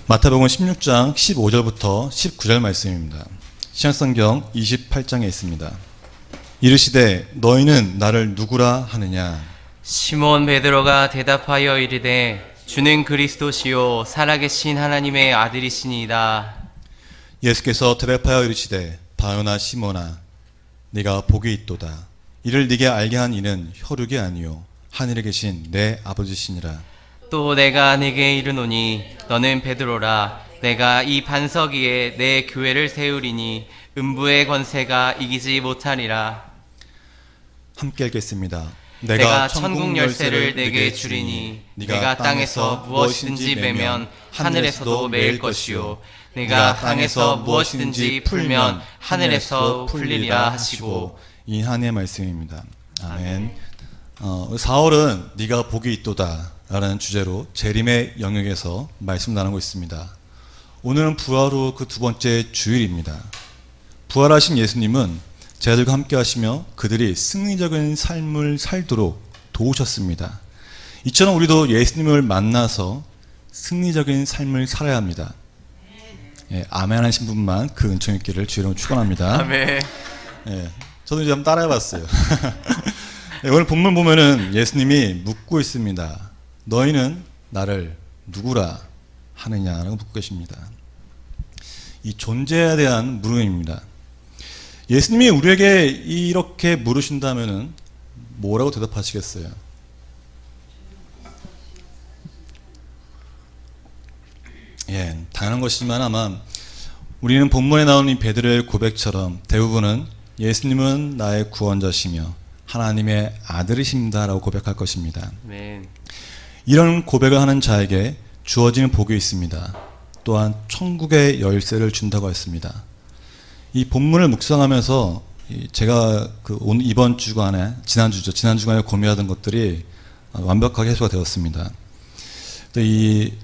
마태복음 16장 15절부터 19절 말씀입니다. 신약성경 28장에 있습니다. 이르시되 너희는 나를 누구라 하느냐? 시몬 베드로가 대답하여 이르되 주는 그리스도시요 살아계신 하나님의 아들이시니이다. 예수께서 대답하여 이르시되 바요나 시몬아 네가 복이 있도다. 이를 네게 알게 한 이는 혈육이 아니요 하늘에 계신 내 아버지시니라. 또 내가 네게 이르노니 너는 베드로라. 내가 이 반석 위에 내 교회를 세우리니 음부의 권세가 이기지 못하리라. 함께 읽겠습니다. 내가 천국 열쇠를 내게 주리니 네가 땅에서 무엇이든지 매면 하늘에서도 매일 것이요 네가 땅에서 무엇이든지 풀면 하늘에서 풀리리라 하시고. 이 한의 말씀입니다. 아멘. 4월은 네가 복이 있도다 라는 주제로 재림의 영역에서 말씀 나누고 있습니다. 오늘은 부활 후 그 두 번째 주일입니다. 부활하신 예수님은 제자들과 함께 하시며 그들이 승리적인 삶을 살도록 도우셨습니다. 이처럼 우리도 예수님을 만나서 승리적인 삶을 살아야 합니다. 예, 아멘 하신 분만 그 은총 있기를 주의로 축원합니다. 아멘. 예, 저도 이제 한번 따라해봤어요. 예, 오늘 본문 보면은 예수님이 묻고 있습니다. 너희는 나를 누구라 하느냐라고 묻고 계십니다. 이 존재에 대한 물음입니다. 예수님이 우리에게 이렇게 물으신다면은 뭐라고 대답하시겠어요? 예, 당연한 것이지만 아마 우리는 본문에 나오는 이 베드로의 고백처럼 대부분은 예수님은 나의 구원자시며 하나님의 아들이십니다라고 고백할 것입니다. 아멘. 이런 고백을 하는 자에게 주어지는 복이 있습니다. 또한 천국의 열쇠를 준다고 했습니다. 이 본문을 묵상하면서 제가 이번 주간에 지난 주간에 고민하던 것들이 완벽하게 해소가 되었습니다.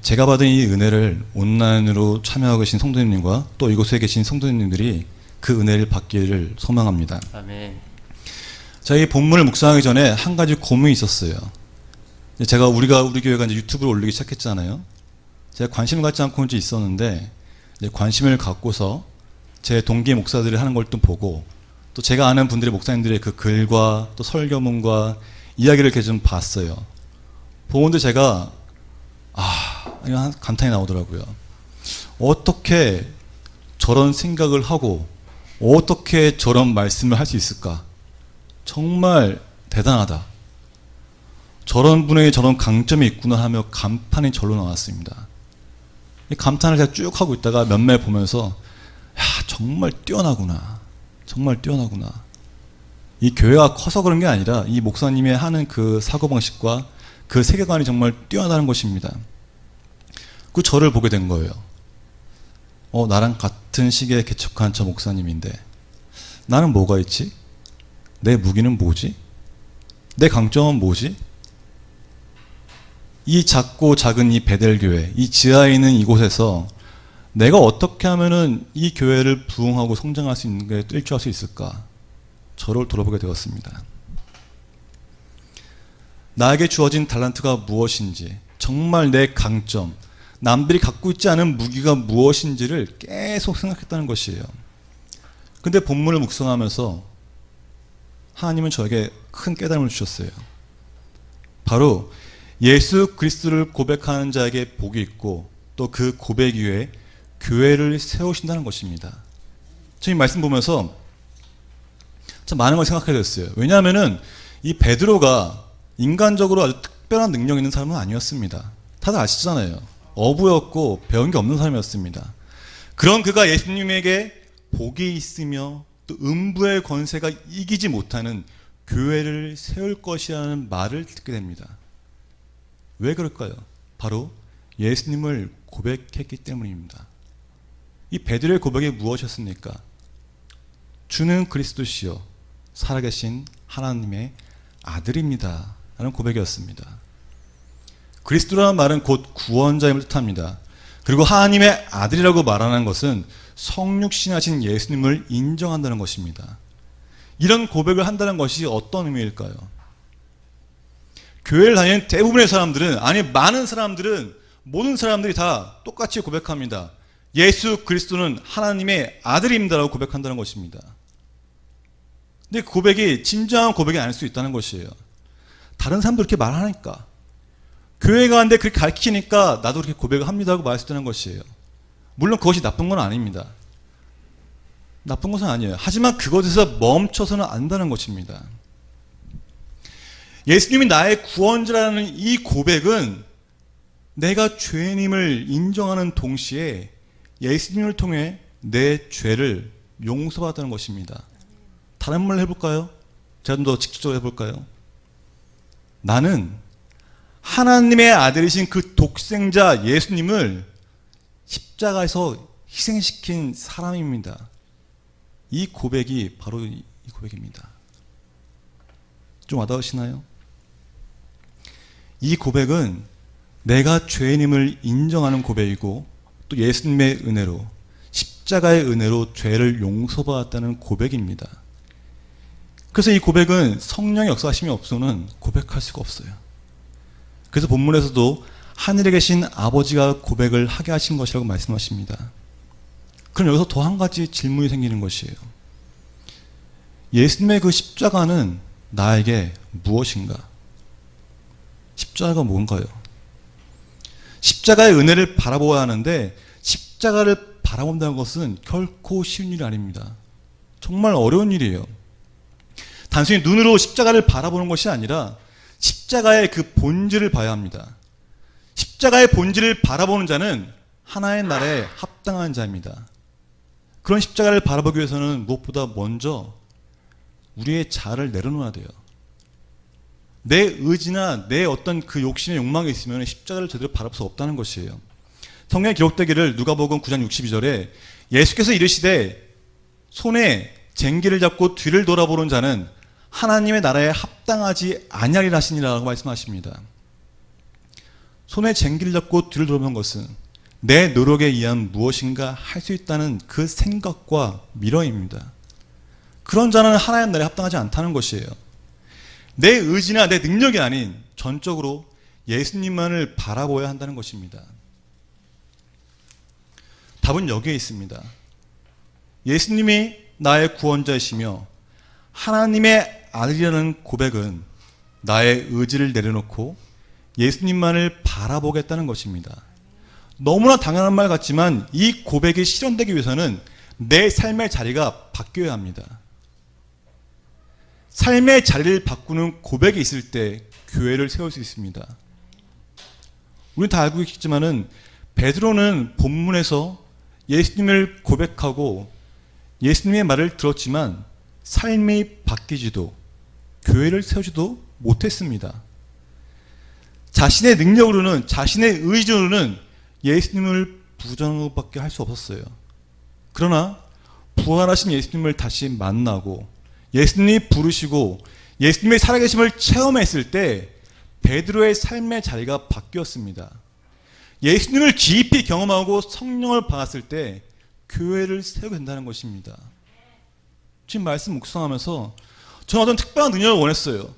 제가 받은 이 은혜를 온라인으로 참여하고 계신 성도님과 또 이곳에 계신 성도님들이 그 은혜를 받기를 소망합니다. 아멘. 자, 이 본문을 묵상하기 전에 한 가지 고민이 있었어요. 우리 교회가 이제 유튜브를 올리기 시작했잖아요. 제가 관심을 갖지 않고 이제 있었는데, 이제 관심을 갖고서 제 동기 목사들이 하는 걸 또 보고, 또 제가 아는 분들의 목사님들의 그 글과 또 설교문과 이야기를 이렇게 좀 봤어요. 보는데 제가, 이런 감탄이 나오더라고요. 어떻게 저런 생각을 하고, 어떻게 저런 말씀을 할 수 있을까? 정말 대단하다. 저런 분에게 저런 강점이 있구나 하며 감탄이 절로 나왔습니다. 이 감탄을 제가 쭉 하고 있다가 몇몇 보면서 정말 뛰어나구나. 정말 뛰어나구나. 이 교회가 커서 그런 게 아니라 이 목사님이 하는 그 사고방식과 그 세계관이 정말 뛰어나다는 것입니다. 그 저를 보게 된 거예요. 나랑 같은 시기에 개척한 저 목사님인데 나는 뭐가 있지? 내 무기는 뭐지? 내 강점은 뭐지? 이 작고 작은 이 베델교회, 이 지하에 있는 이곳에서 내가 어떻게 하면은 이 교회를 부흥하고 성장할 수 있는 게 일조할 수 있을까? 저를 돌아보게 되었습니다. 나에게 주어진 달란트가 무엇인지, 정말 내 강점, 남들이 갖고 있지 않은 무기가 무엇인지를 계속 생각했다는 것이에요. 근데 본문을 묵상하면서 하나님은 저에게 큰 깨달음을 주셨어요. 바로 예수 그리스도를 고백하는 자에게 복이 있고 또 그 고백 위에 교회를 세우신다는 것입니다. 저는 이 말씀 보면서 참 많은 걸 생각하게 됐어요. 왜냐하면은 이 베드로가 인간적으로 아주 특별한 능력 있는 사람은 아니었습니다. 다들 아시잖아요. 어부였고 배운 게 없는 사람이었습니다. 그런 그가 예수님에게 복이 있으며 또 음부의 권세가 이기지 못하는 교회를 세울 것이라는 말을 듣게 됩니다. 왜 그럴까요? 바로 예수님을 고백했기 때문입니다. 이 베드로의 고백이 무엇이었습니까? 주는 그리스도시요 살아계신 하나님의 아들입니다 라는 고백이었습니다. 그리스도라는 말은 곧 구원자임을 뜻합니다. 그리고 하나님의 아들이라고 말하는 것은 성육신하신 예수님을 인정한다는 것입니다. 이런 고백을 한다는 것이 어떤 의미일까요? 교회를 다니는 대부분의 사람들은, 아니 많은 사람들은 모든 사람들이 다 똑같이 고백합니다. 예수 그리스도는 하나님의 아들입니다라고 고백한다는 것입니다. 근데 그 고백이 진정한 고백이 아닐 수 있다는 것이에요. 다른 사람도 그렇게 말하니까, 교회 가는데 그렇게 가르치니까 나도 그렇게 고백을 합니다라고 말할 수 있다는 것이에요. 물론 그것이 나쁜 건 아닙니다. 나쁜 것은 아니에요. 하지만 그것에서 멈춰서는 안 된다는 것입니다. 예수님이 나의 구원자라는 이 고백은 내가 죄인임을 인정하는 동시에 예수님을 통해 내 죄를 용서받았다는 것입니다. 다른 말로 해볼까요? 제가 좀 더 직접적으로 해볼까요? 나는 하나님의 아들이신 그 독생자 예수님을 십자가에서 희생시킨 사람입니다. 이 고백이 바로 이 고백입니다. 좀 와닿으시나요? 이 고백은 내가 죄인임을 인정하는 고백이고 또 예수님의 은혜로, 십자가의 은혜로 죄를 용서받았다는 고백입니다. 그래서 이 고백은 성령의 역사하심이 없어서는 고백할 수가 없어요. 그래서 본문에서도 하늘에 계신 아버지가 고백을 하게 하신 것이라고 말씀하십니다. 그럼 여기서 더 한 가지 질문이 생기는 것이에요. 예수님의 그 십자가는 나에게 무엇인가? 십자가가 뭔가요? 십자가의 은혜를 바라보아야 하는데 십자가를 바라본다는 것은 결코 쉬운 일이 아닙니다. 정말 어려운 일이에요. 단순히 눈으로 십자가를 바라보는 것이 아니라 십자가의 그 본질을 봐야 합니다. 십자가의 본질을 바라보는 자는 하나의 나라에 합당한 자입니다. 그런 십자가를 바라보기 위해서는 무엇보다 먼저 우리의 자아를 내려놓아야 돼요. 내 의지나 내 어떤 그 욕심의 욕망이 있으면 십자가를 제대로 바라볼 수 없다는 것이에요. 성경에 기록되기를 누가복음 9장 62절에 예수께서 이르시되 손에 쟁기를 잡고 뒤를 돌아보는 자는 하나님의 나라에 합당하지 아니하리라 하시니라고 말씀하십니다. 손에 쟁기를 잡고 뒤를 돌아보는 것은 내 노력에 의한 무엇인가 할 수 있다는 그 생각과 미련입니다. 그런 자는 하나님 나라에 합당하지 않다는 것이에요. 내 의지나 내 능력이 아닌 전적으로 예수님만을 바라보아야 한다는 것입니다. 답은 여기에 있습니다. 예수님이 나의 구원자이시며 하나님의 아들이라는 고백은 나의 의지를 내려놓고 예수님만을 바라보겠다는 것입니다. 너무나 당연한 말 같지만 이 고백이 실현되기 위해서는 내 삶의 자리가 바뀌어야 합니다. 삶의 자리를 바꾸는 고백이 있을 때 교회를 세울 수 있습니다. 우리는 다 알고 있겠지만은 베드로는 본문에서 예수님을 고백하고 예수님의 말을 들었지만 삶이 바뀌지도 교회를 세우지도 못했습니다. 자신의 능력으로는, 자신의 의지로는 예수님을 부정하는 것밖에 할 수 없었어요. 그러나 부활하신 예수님을 다시 만나고 예수님이 부르시고 예수님의 살아계심을 체험했을 때 베드로의 삶의 자리가 바뀌었습니다. 예수님을 깊이 경험하고 성령을 받았을 때 교회를 세우게 된다는 것입니다. 지금 말씀 묵상하면서 저는 어떤 특별한 능력을 원했어요.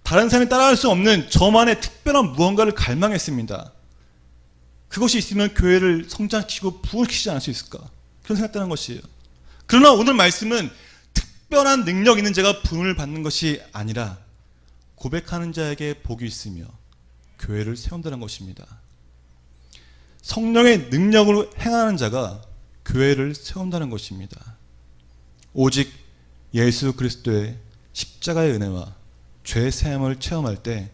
다른 사람이 따라할 수 없는 저만의 특별한 무언가를 갈망했습니다. 그것이 있으면 교회를 성장시키고 부흥시키지 않을 수 있을까? 그런 생각했다는 것이에요. 그러나 오늘 말씀은 특별한 능력 있는 자가 부흥을 받는 것이 아니라 고백하는 자에게 복이 있으며 교회를 세운다는 것입니다. 성령의 능력으로 행하는 자가 교회를 세운다는 것입니다. 오직 예수 그리스도의 십자가의 은혜와 죄 사함을 체험할 때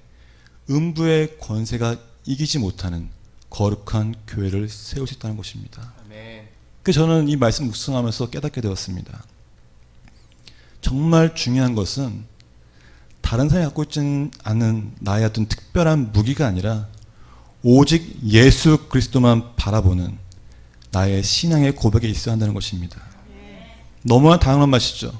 음부의 권세가 이기지 못하는 거룩한 교회를 세울 수 있다는 것입니다. 아멘. 그래서 저는 이 말씀 묵상하면서 깨닫게 되었습니다. 정말 중요한 것은 다른 사람이 갖고 있지 않은 나의 어떤 특별한 무기가 아니라 오직 예수 그리스도만 바라보는 나의 신앙의 고백이 있어야 한다는 것입니다. 너무나 당연한 말이죠.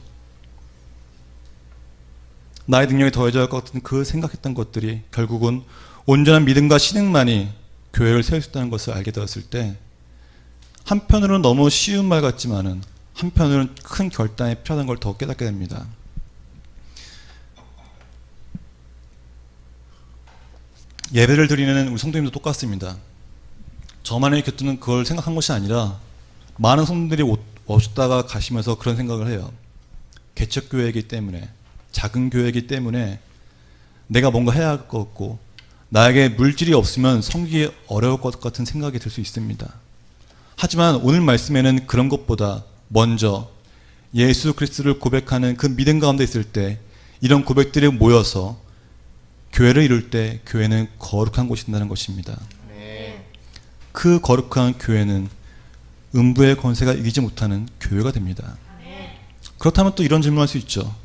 나의 능력이 더해져야 할 것 같은 그 생각했던 것들이 결국은 온전한 믿음과 신앙만이 교회를 세울 수 있다는 것을 알게 되었을 때 한편으로는 너무 쉬운 말 같지만은 한편으로는 큰 결단이 필요하다는 걸 더 깨닫게 됩니다. 예배를 드리는 우리 성도님도 똑같습니다. 저만의 곁에는 그걸 생각한 것이 아니라 많은 성도들이 오셨다가 가시면서 그런 생각을 해요. 개척교회이기 때문에, 작은 교회이기 때문에 내가 뭔가 해야 할 것 같고 나에게 물질이 없으면 섬기기 어려울 것 같은 생각이 들 수 있습니다. 하지만 오늘 말씀에는 그런 것보다 먼저 예수 그리스도를 고백하는 그 믿음 가운데 있을 때 이런 고백들이 모여서 교회를 이룰 때 교회는 거룩한 곳이 된다는 것입니다. 그 거룩한 교회는 음부의 권세가 이기지 못하는 교회가 됩니다. 그렇다면 또 이런 질문을 할 수 있죠.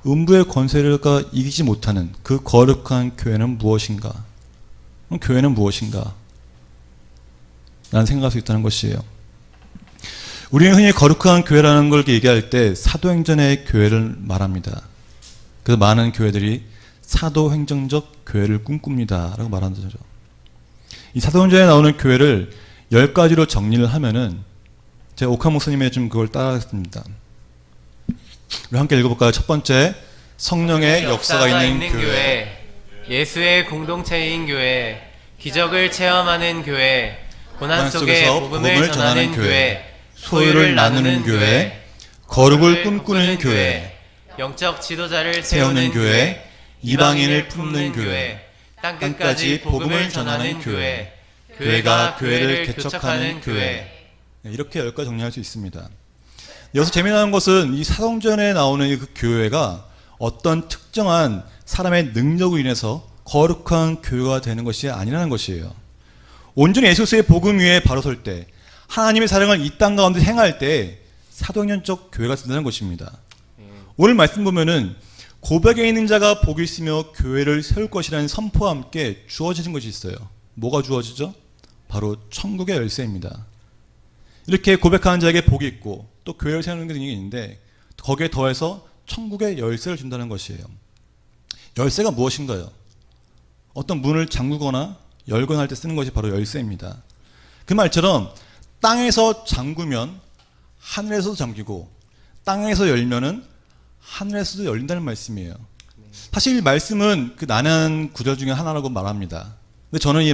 음부의 권세가 이기지 못하는 그 거룩한 교회는 무엇인가? 그럼 교회는 무엇인가? 라는 생각할 수 있다는 것이에요. 우리는 흔히 거룩한 교회라는 걸 얘기할 때 사도행전의 교회를 말합니다. 그래서 많은 교회들이 사도행정적 교회를 꿈꿉니다 라고 말하는 거죠. 이 사도행전에 나오는 교회를 10가지로 정리를 하면은 제가 옥한 목사님의 좀 그걸 따라하겠습니다. 우리 함께 읽어볼까요? 첫 번째, 성령의 역사가 있는 교회. 예수의 공동체인 교회, 기적을 체험하는 교회, 고난 속에 복음을 전하는 교회, 소유를 나누는 교회, 거룩을 꿈꾸는 교회, 영적 지도자를 세우는 교회, 이방인을 품는 교회, 땅끝까지 복음을 전하는 교회, 교회가 교회를 개척하는 교회. 이렇게 10가지 정리할 수 있습니다. 여기서 재미나는 것은 이 사도행전에 나오는 그 교회가 어떤 특정한 사람의 능력으로 인해서 거룩한 교회가 되는 것이 아니라는 것이에요. 온전히 예수 그리스도의 복음 위에 바로 설 때, 하나님의 사랑을 이 땅 가운데 행할 때 사도행전적 교회가 된다는 것입니다. 오늘 말씀 보면은 고백에 있는 자가 복이 있으며 교회를 세울 것이라는 선포와 함께 주어지는 것이 있어요. 뭐가 주어지죠? 바로 천국의 열쇠입니다. 이렇게 고백하는 자에게 복이 있고 또 교회를 세우는 게 있는데 거기에 더해서 천국의 열쇠를 준다는 것이에요. 열쇠가 무엇인가요? 어떤 문을 잠그거나 열거나 할 때 쓰는 것이 바로 열쇠입니다. 그 말처럼 땅에서 잠그면 하늘에서도 잠기고 땅에서 열면은 하늘에서도 열린다는 말씀이에요. 사실 이 말씀은 그 난해한 구절 중에 하나라고 말합니다. 근데 저는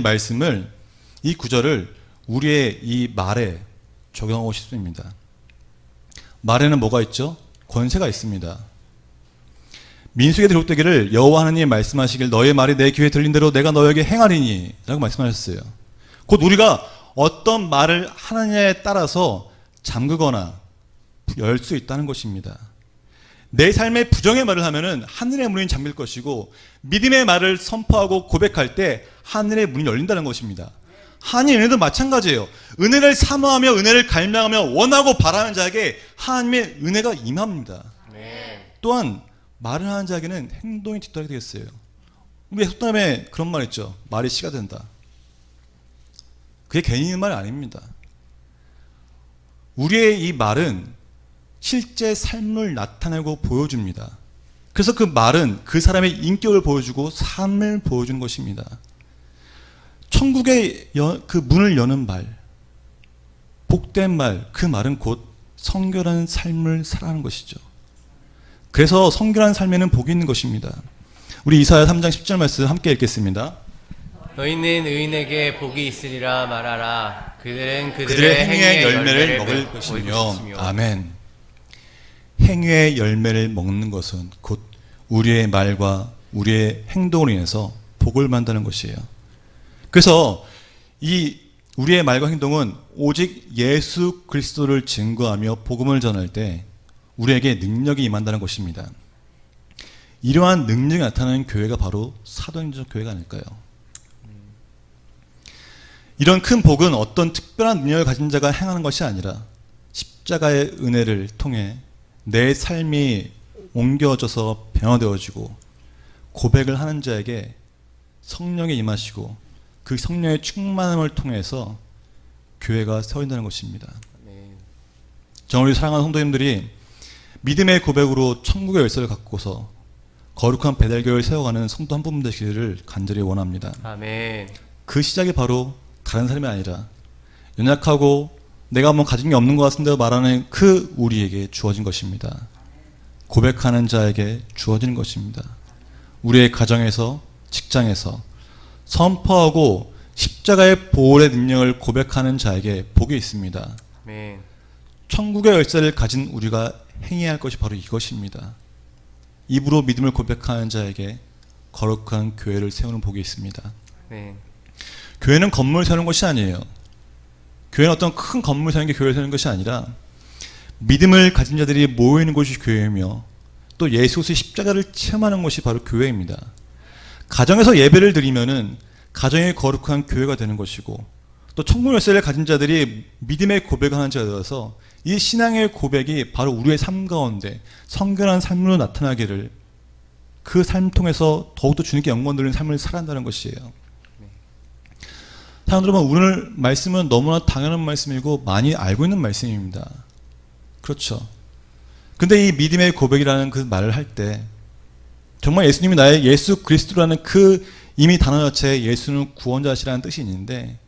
이 구절을 우리의 이 말에 적용하고 싶습니다. 말에는 뭐가 있죠? 권세가 있습니다. 민수기에 기록되기를 여호와 하나님이 말씀하시길 너의 말이 내 귀에 들린 대로 내가 너에게 행하리니 라고 말씀하셨어요. 곧 우리가 어떤 말을 하느냐에 따라서 잠그거나 열 수 있다는 것입니다. 내 삶의 부정의 말을 하면은 하늘의 문이 잠길 것이고 믿음의 말을 선포하고 고백할 때 하늘의 문이 열린다는 것입니다. 하나님의 은혜도 마찬가지예요. 은혜를 사모하며 은혜를 갈망하며 원하고 바라는 자에게 하나님의 은혜가 임합니다. 또한 말을 하는 자에게는 행동이 뒤따르게 되겠어요. 우리 속담에 그런 말 있죠. 말이 씨가 된다. 그게 괜히 있는 말이 아닙니다. 우리의 이 말은 실제 삶을 나타내고 보여줍니다. 그래서 그 말은 그 사람의 인격을 보여주고 삶을 보여주는 것입니다. 천국의 그 문을 여는 말, 복된 말, 그 말은 곧 성결한 삶을 살아가는 것이죠. 그래서 성결한 삶에는 복이 있는 것입니다. 우리 이사야 3장 10절 말씀 함께 읽겠습니다. 너희는 의인에게 복이 있으리라 말하라. 그들은 그들의 행위의 열매를 먹을 것이며. 아멘. 행위의 열매를 먹는 것은 곧 우리의 말과 우리의 행동으로 인해서 복을 받는다는 것이에요. 그래서 이 우리의 말과 행동은 오직 예수 그리스도를 증거하며 복음을 전할 때 우리에게 능력이 임한다는 것입니다. 이러한 능력이 나타나는 교회가 바로 사도행전적 교회가 아닐까요? 이런 큰 복은 어떤 특별한 능력을 가진 자가 행하는 것이 아니라 십자가의 은혜를 통해 내 삶이 옮겨져서 변화되어지고 고백을 하는 자에게 성령이 임하시고 그 성령의 충만함을 통해서 교회가 세워진다는 것입니다. 정말 우리 사랑하는 성도님들이 믿음의 고백으로 천국의 열쇠를 갖고서 거룩한 배달교회를 세워가는 성도 한 분들 되시기를 간절히 원합니다. 아멘. 그 시작이 바로 다른 사람이 아니라 연약하고 내가 뭐 가진 게 없는 것 같은데 말하는 그 우리에게 주어진 것입니다. 고백하는 자에게 주어지는 것입니다. 우리의 가정에서, 직장에서 선포하고 십자가의 보혈의 능력을 고백하는 자에게 복이 있습니다. 아멘. 천국의 열쇠를 가진 우리가 행해야 할 것이 바로 이것입니다. 입으로 믿음을 고백하는 자에게 거룩한 교회를 세우는 복이 있습니다. 아멘. 교회는 건물을 세우는 것이 아니에요. 교회는 어떤 큰 건물 세우는 게 교회를 세우는 것이 아니라 믿음을 가진 자들이 모이는 곳이 교회이며 또 예수 그리스도의 십자가를 체험하는 것이 바로 교회입니다. 가정에서 예배를 드리면은 가정이 거룩한 교회가 되는 것이고 또 천국 열쇠를 가진 자들이 믿음의 고백을 하는 자가 되어서 이 신앙의 고백이 바로 우리의 삶 가운데 성결한 삶으로 나타나기를 그 삶 통해서 더욱더 주님께 영광 돌리는 삶을 살아간다는 것이에요. 사랑하는 여러분, 오늘 말씀은 너무나 당연한 말씀이고 많이 알고 있는 말씀입니다. 그렇죠. 근데 이 믿음의 고백이라는 그 말을 할 때 정말 예수님이 나의 예수 그리스도라는 그 이미 단어 자체에 예수는 구원자시라는 뜻이 있는데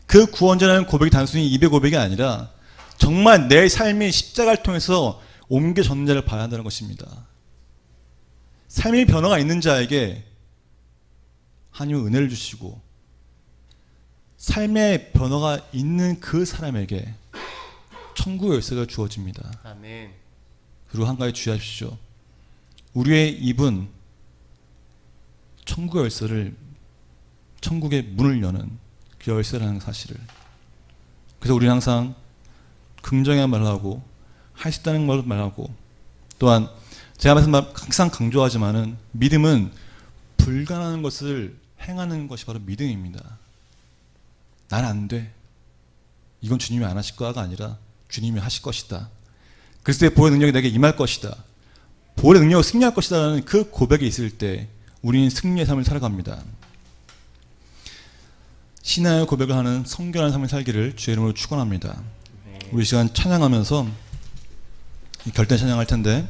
그 구원자라는 고백이 단순히 입의 고백이 아니라 정말 내 삶이 십자가를 통해서 옮겨졌는 자를 봐야 한다는 것입니다. 삶의 변화가 있는 자에게 하나님은 은혜를 주시고 삶의 변화가 있는 그 사람에게 천국의 열쇠가 주어집니다. 아멘. 그리고 한 가지 주의하십시오. 우리의 입은 천국의 열쇠를, 천국의 문을 여는 그 열쇠라는 사실을. 그래서 우리는 항상 긍정의 말을 하고 할 수 있다는 걸 말하고 또한 제가 항상 강조하지만은 믿음은 불가능한 것을 행하는 것이 바로 믿음입니다. 난 안 돼. 이건 주님이 안 하실 거가 아니라 주님이 하실 것이다. 그리스도의 보혈 능력이 내게 임할 것이다. 보혈의 능력으로 승리할 것이다라는 그 고백이 있을 때 우리는 승리의 삶을 살아갑니다. 신앙의 고백을 하는 성결한 삶을 살기를 주의 이름으로 축원합니다. 우리 시간 찬양하면서 결단 찬양할 텐데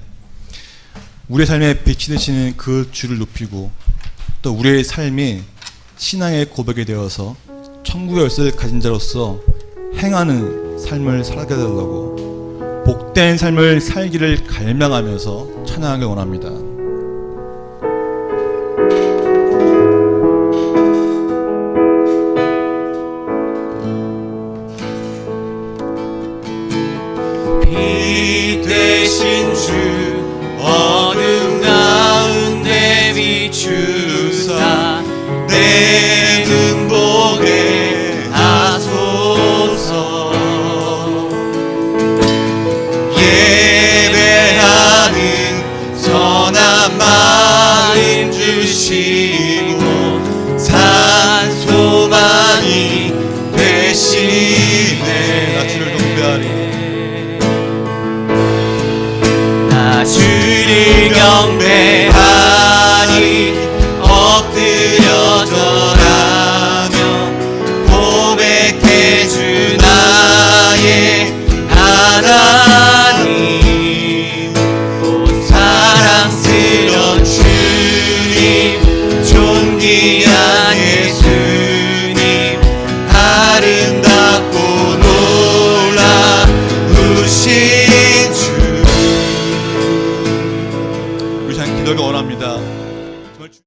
우리의 삶에 빛이 되시는 그 주를 높이고 또 우리의 삶이 신앙의 고백이 되어서 천국의 열쇠를 가진 자로서 행하는 삶을 살게 해달라고 복된 삶을 살기를 갈망하면서 찬양하길 원합니다. 빛 대신 주